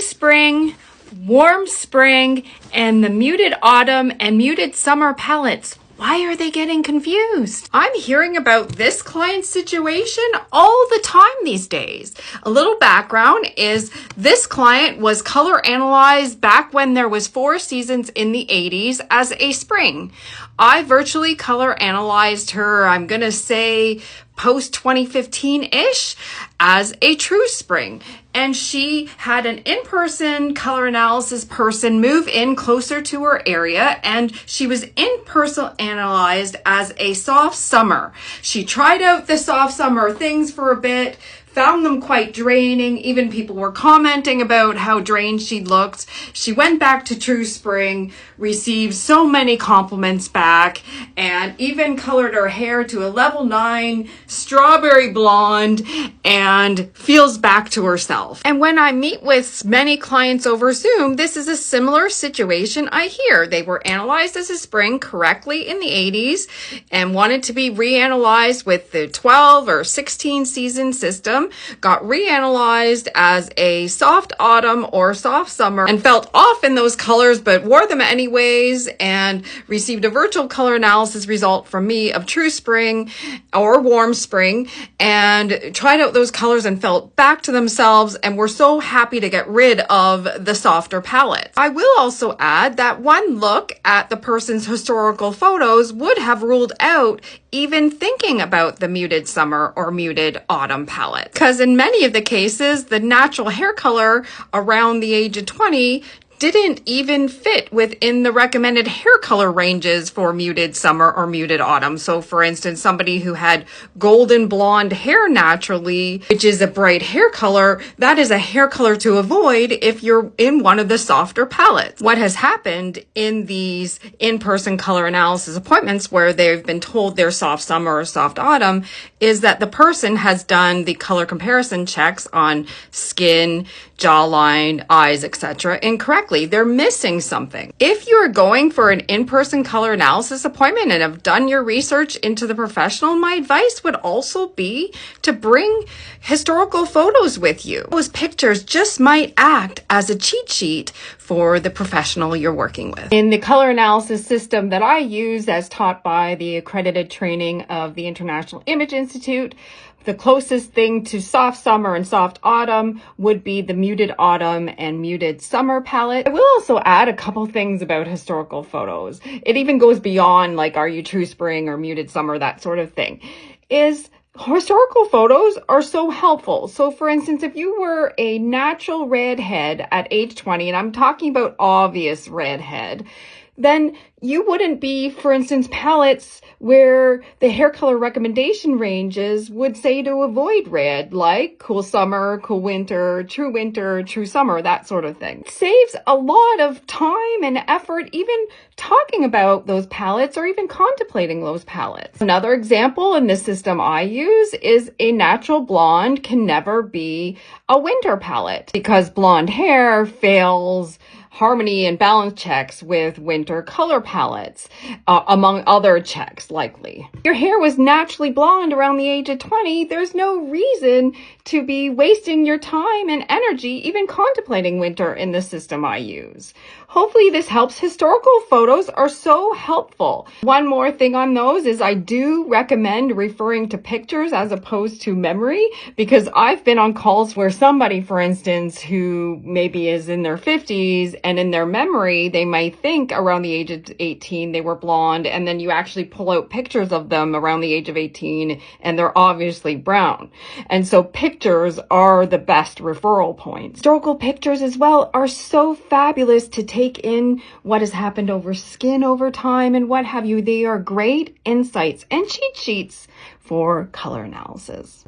spring, warm spring, and the muted autumn and muted summer palettes. Why are they getting confused? I'm hearing about this client situation all the time these days. A little background is this client was color analyzed back when there was 4 seasons in the 80s as a spring. I virtually color analyzed her, I'm gonna say post 2015-ish, as a true spring. And she had an in-person color analysis person move in closer to her area, and she was in-person analyzed as a soft summer. She tried out the soft summer things for a bit, found them quite draining. Even people were commenting about how drained she looked. She went back to True Spring, received so many compliments back, and even colored her hair to a level 9 strawberry blonde and feels back to herself. And when I meet with many clients over Zoom, this is a similar situation I hear. They were analyzed as a spring correctly in the 80s and wanted to be reanalyzed with the 12 or 16 season system, got reanalyzed as a soft autumn or soft summer and felt off in those colors but wore them anyways, and received a virtual color analysis result from me of true spring or warm spring, and tried out those colors and felt back to themselves and were so happy to get rid of the softer palette. I will also add that one look at the person's historical photos would have ruled out even thinking about the muted summer or muted autumn palette. Because in many of the cases, the natural hair color around the age of 20 didn't even fit within the recommended hair color ranges for muted summer or muted autumn. So for instance, somebody who had golden blonde hair naturally, which is a bright hair color, that is a hair color to avoid if you're in one of the softer palettes. What has happened in these in-person color analysis appointments where they've been told they're soft summer or soft autumn is that the person has done the color comparison checks on skin, jawline, eyes, etc. incorrectly. They're missing something. If you're going for an in-person color analysis appointment and have done your research into the professional, my advice would also be to bring historical photos with you. Those pictures just might act as a cheat sheet for the professional you're working with. In the color analysis system that I use as taught by the accredited training of the International Image Institute, the closest thing to soft summer and soft autumn would be the muted autumn and muted summer palette. I will also add a couple things about historical photos. It even goes beyond like, are you true spring or muted summer, that sort of thing. Historical photos are so helpful. So for instance, if you were a natural redhead at age 20, and I'm talking about obvious redhead, then you wouldn't be, for instance, palettes where the hair color recommendation ranges would say to avoid red, like cool summer, cool winter, true summer, that sort of thing. It saves a lot of time and effort even talking about those palettes or even contemplating those palettes. Another example in the system I use is a natural blonde can never be a winter palette because blonde hair fails harmony and balance checks with winter color palettes, among other checks likely. Your hair was naturally blonde around the age of 20, there's no reason to be wasting your time and energy even contemplating winter in the system I use. Hopefully this helps. Historical photos are so helpful. One more thing on those is I do recommend referring to pictures as opposed to memory, because I've been on calls where somebody, for instance, who maybe is in their 50s and in their memory, they might think around the age of 18 they were blonde, and then you actually pull out pictures of them around the age of 18 and they're obviously brown. And so pictures are the best referral points. Historical pictures as well are so fabulous to take in what has happened over skin over time and what have you. They are great insights and cheat sheets for color analysis.